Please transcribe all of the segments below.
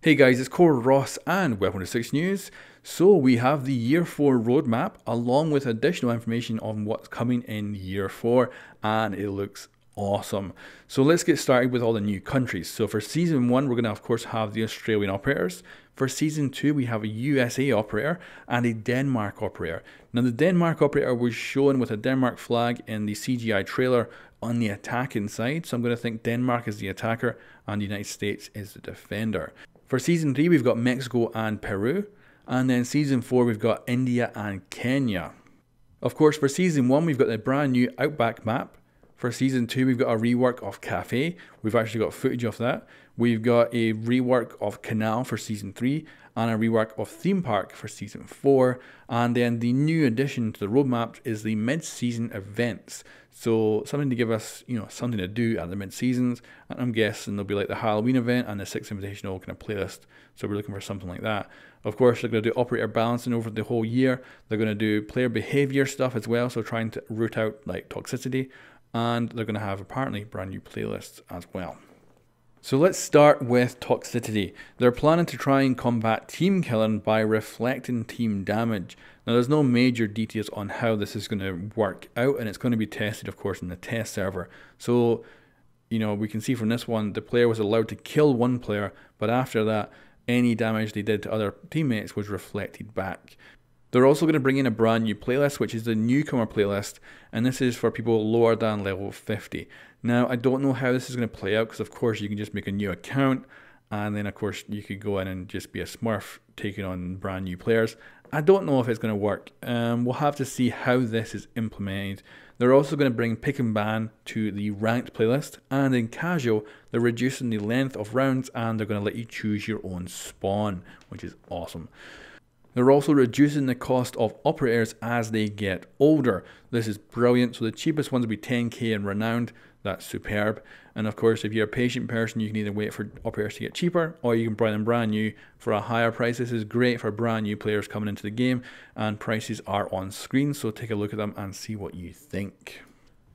Hey guys, it's Core Ross and welcome to 6 News. So we have the Year 4 roadmap along with additional information on what's coming in Year 4 and it looks awesome. So let's get started with all the new countries. So for Season 1 we're going to of course have the Australian operators. For Season 2 we have a USA operator and a Denmark operator. Now the Denmark operator was shown with a Denmark flag in the CGI trailer on the attacking side. So I'm going to think Denmark is the attacker and the United States is the defender. For Season 3, we've got Mexico and Peru. And then Season 4, we've got India and Kenya. Of course, for Season 1, we've got the brand new Outback map. For Season 2, we've got a rework of Cafe. We've actually got footage of that. We've got a rework of Canal for Season 3 and a rework of Theme Park for Season 4. And then the new addition to the roadmap is the mid-season events. So something to give us, something to do at the mid-seasons. And I'm guessing there'll be like the Halloween event and the 6th Invitational kind of playlist. So we're looking for something like that. Of course, they're going to do operator balancing over the whole year. They're going to do player behavior stuff as well. So trying to root out like toxicity. And they're going to have apparently brand new playlists as well. So let's start with toxicity. They're planning to try and combat team killing by reflecting team damage. Now there's no major details on how this is going to work out, and it's going to be tested of course in the test server. So we can see from this one the player was allowed to kill one player, but after that any damage they did to other teammates was reflected back. They're also going to bring in a brand new playlist, which is the newcomer playlist, and this is for people lower than level 50. Now, I don't know how this is going to play out, because of course you can just make a new account, and then of course you could go in and just be a smurf taking on brand new players. I don't know if it's going to work. We'll have to see how this is implemented. They're also going to bring pick and ban to the ranked playlist, and in casual, they're reducing the length of rounds, and they're going to let you choose your own spawn, which is awesome. They're also reducing the cost of operators as they get older. This is brilliant. So the cheapest ones will be 10k and renowned. That's superb. And of course, if you're a patient person, you can either wait for operators to get cheaper or you can buy them brand new for a higher price. This is great for brand new players coming into the game, and prices are on screen. So take a look at them and see what you think.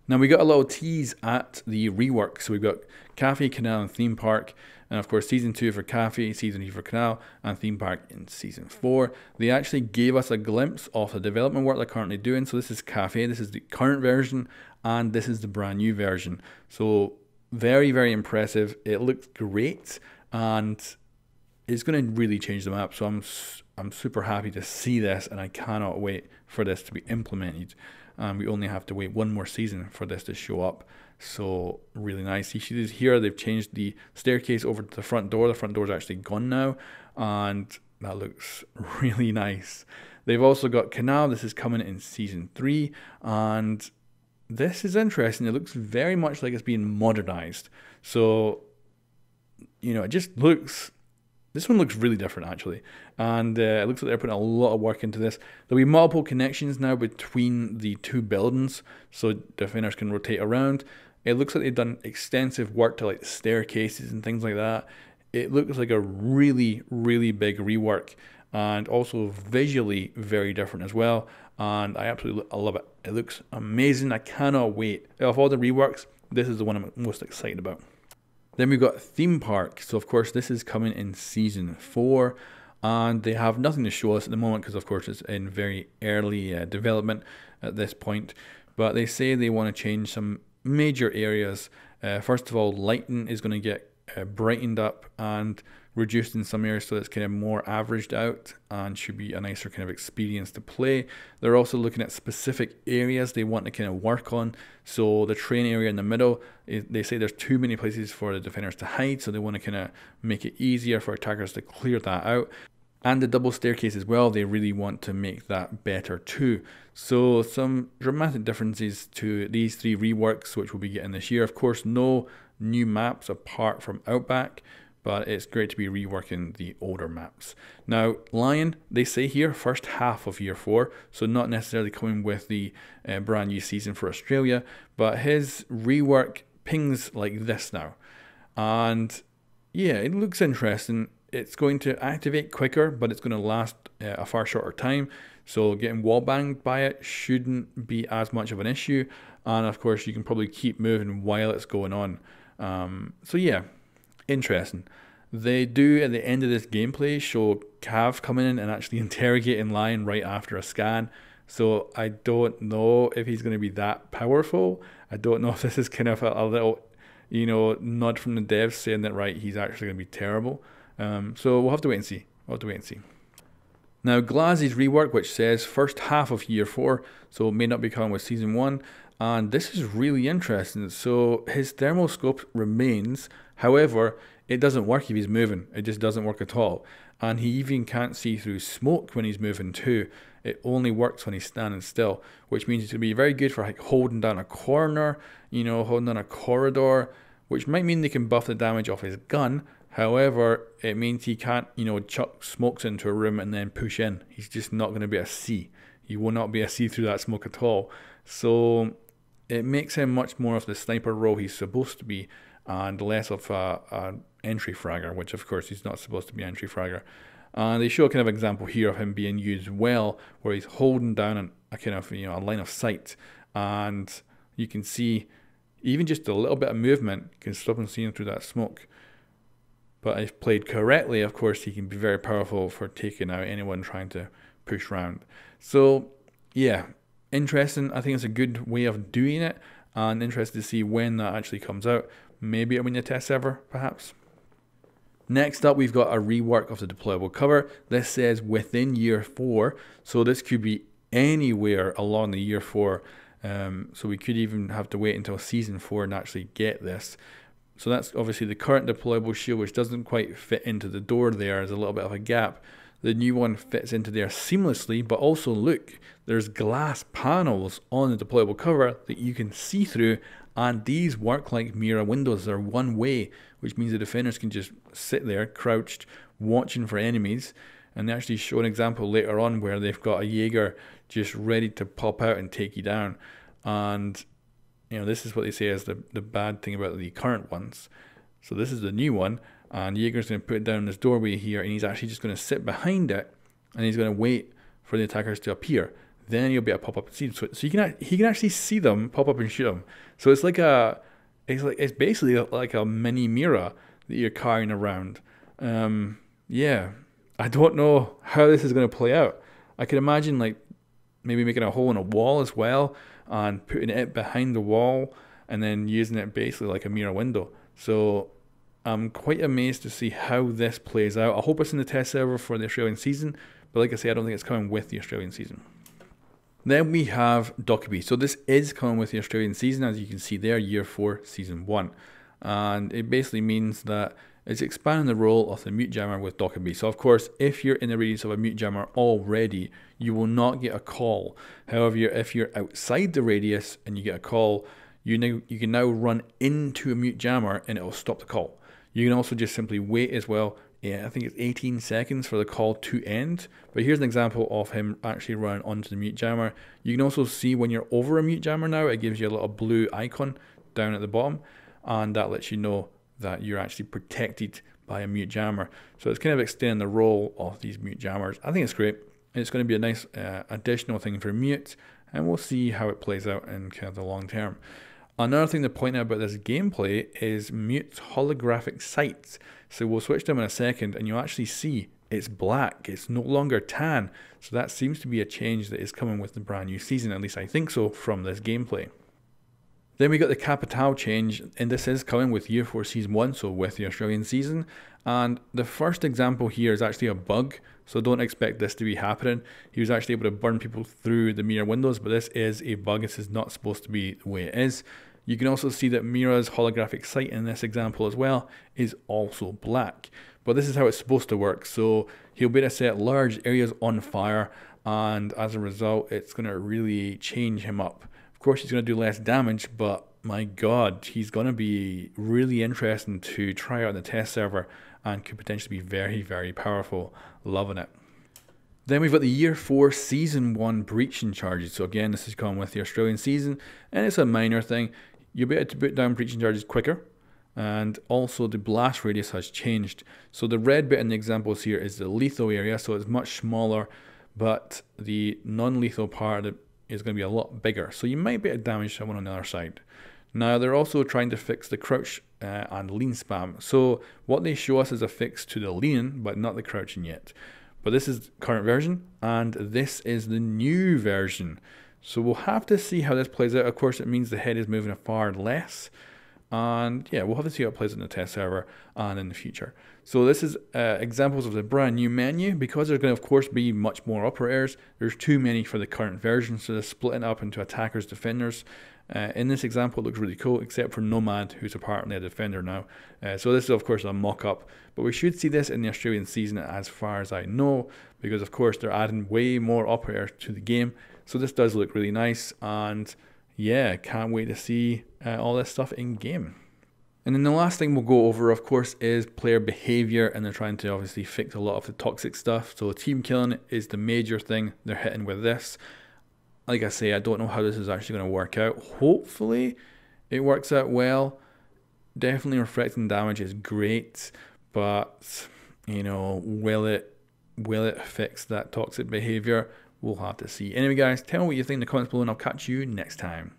Now we got a little tease at the rework. So we've got Cafe, Canal and Theme Park. And of course Season 2 for Cafe, Season 3 for Canal and Theme Park in Season 4. They actually gave us a glimpse of the development work they're currently doing. So this is Cafe, this is the current version, and this is the brand new version. So very, very impressive. It looks great and it's going to really change the map. So I'm super happy to see this, and I cannot wait for this to be implemented. We only have to wait one more season for this to show up. So really nice. You see here they've changed the staircase over to the front door. The front door is actually gone now, and that looks really nice. They've also got Canal. This is coming in Season 3, and this is interesting. It looks very much like it's being modernized. So it just looks... This one looks really different actually, and it looks like they're putting a lot of work into this. There'll be multiple connections now between the two buildings, so defenders can rotate around. It looks like they've done extensive work to like the staircases and things like that. It looks like a really, really big rework, and also visually very different as well. And I love it. It looks amazing. I cannot wait. Of all the reworks, this is the one I'm most excited about. Then we've got Theme Park. So of course this is coming in Season 4, and they have nothing to show us at the moment because of course it's in very early development at this point. But they say they want to change some major areas. First of all, lighting is going to get brightened up and reduced in some areas, so it's kind of more averaged out and should be a nicer kind of experience to play. They're also looking at specific areas they want to kind of work on. So the train area in the middle, they say there's too many places for the defenders to hide, so they want to kind of make it easier for attackers to clear that out. And the double staircase as well, they really want to make that better too. So some dramatic differences to these three reworks, which we'll be getting this year. Of course, no new maps apart from Outback, but it's great to be reworking the older maps. Now, Lion, they say here, first half of Year 4, so not necessarily coming with the brand new season for Australia, but his rework pings like this now. And yeah, it looks interesting. It's going to activate quicker, but it's going to last a far shorter time. So getting wall banged by it shouldn't be as much of an issue. And of course, you can probably keep moving while it's going on. So yeah, interesting. They do at the end of this gameplay show Cav coming in and actually interrogating Lion right after a scan. So I don't know if he's going to be that powerful. I don't know if this is kind of a little, nod from the devs saying that, right, he's actually going to be terrible. So we'll have to wait and see. Now, Glazzy's rework, which says first half of year 4, so it may not be coming with season 1. And this is really interesting. So his thermal scope remains. However, it doesn't work if he's moving. It just doesn't work at all. And he even can't see through smoke when he's moving too. It only works when he's standing still, which means it's going to be very good for like holding down a corner, holding down a corridor, which might mean they can buff the damage off his gun. However, it means he can't, chuck smokes into a room and then push in. He's just not going to be able to see. He will not be able to see through that smoke at all. So it makes him much more of the sniper role he's supposed to be, and less of an entry fragger, which of course he's not supposed to be entry fragger. And they show a kind of example here of him being used well, where he's holding down a kind of a line of sight, and you can see even just a little bit of movement can stop him seeing through that smoke. But if played correctly, of course, he can be very powerful for taking out anyone trying to push round. So yeah, interesting. I think it's a good way of doing it, and interested to see when that actually comes out. Maybe it'll be in the test server, perhaps. Next up, we've got a rework of the deployable cover. This says within year 4, so this could be anywhere along the year 4. So we could even have to wait until season 4 and actually get this. So that's obviously the current deployable shield, which doesn't quite fit into the door there. There's a little bit of a gap. The new one fits into there seamlessly, but also look, there's glass panels on the deployable cover that you can see through, and these work like mirror windows. They're one way, which means the defenders can just sit there crouched watching for enemies. And they actually show an example later on where they've got a Jaeger just ready to pop out and take you down. And this is what they say is the bad thing about the current ones. So this is the new one, and Jaeger's going to put it down in this doorway here, and he's actually just going to sit behind it, and he's going to wait for the attackers to appear. Then you'll be able to pop up and see them. So he can actually see them, pop up and shoot them. So it's like it's basically like a mini mirror that you're carrying around. Yeah, I don't know how this is going to play out. I can imagine like maybe making a hole in a wall as well, and putting it behind the wall, and then using it basically like a mirror window. So I'm quite amazed to see how this plays out. I hope it's in the test server for the Australian season, but like I say, I don't think it's coming with the Australian season. Then we have Dockerbee. So this is coming with the Australian season, as you can see there, year 4, season 1. And it basically means that it's expanding the role of the mute jammer with Dockerbee. So of course, if you're in the radius of a mute jammer already, you will not get a call. However, if you're outside the radius and you get a call, you can now run into a mute jammer and it will stop the call. You can also just simply wait as well. Yeah, I think it's 18 seconds for the call to end. But here's an example of him actually running onto the mute jammer. You can also see when you're over a mute jammer now, it gives you a little blue icon down at the bottom, and that lets you know that you're actually protected by a mute jammer. So it's kind of extending the role of these mute jammers. I think it's great. It's going to be a nice additional thing for mute, and we'll see how it plays out in kind of the long term. Another thing to point out about this gameplay is mute's holographic sights. So we'll switch them in a second, and you'll actually see it's black. It's no longer tan. So that seems to be a change that is coming with the brand new season, at least I think so, from this gameplay. Then we got the Capital change, and this is coming with year 4 season 1, so with the Australian season. And the first example here is actually a bug, so don't expect this to be happening. He was actually able to burn people through the mirror windows, but this is a bug. This is not supposed to be the way it is. You can also see that Mira's holographic sight in this example as well is also black. But this is how it's supposed to work. So he'll be able to set large areas on fire, and as a result, it's going to really change him up. Of course, he's going to do less damage, but my God, he's going to be really interesting to try out in the test server and could potentially be very, very powerful. Loving it. Then we've got the year 4 season 1 breaching charges. So again, this is coming with the Australian season, and it's a minor thing. You'll be able to put down breaching charges quicker, and also the blast radius has changed. So the red bit in the examples here is the lethal area, so it's much smaller, but the non-lethal part is going to be a lot bigger. So you might be able to damage someone on the other side. Now they're also trying to fix the crouch and lean spam. So what they show us is a fix to the lean, but not the crouching yet. But this is current version, and this is the new version. So we'll have to see how this plays out. Of course, it means the head is moving far less. And yeah, we'll have to see how it plays in the test server and in the future. So this is examples of the brand new menu. Because there's going to, of course, be much more operators, there's too many for the current version. So they're splitting up into attackers, defenders. In this example, it looks really cool, except for Nomad, who's apparently a defender now. So this is, of course, a mock-up. But we should see this in the Australian season as far as I know, because, of course, they're adding way more operators to the game. So this does look really nice, and yeah, can't wait to see all this stuff in game. And then the last thing we'll go over, of course, is player behavior, and they're trying to obviously fix a lot of the toxic stuff. So team killing is the major thing they're hitting with this. Like I say, I don't know how this is actually going to work out. Hopefully it works out well. Definitely reflecting damage is great, but you know, will it fix that toxic behavior? We'll have to see. Anyway guys, tell me what you think in the comments below, and I'll catch you next time.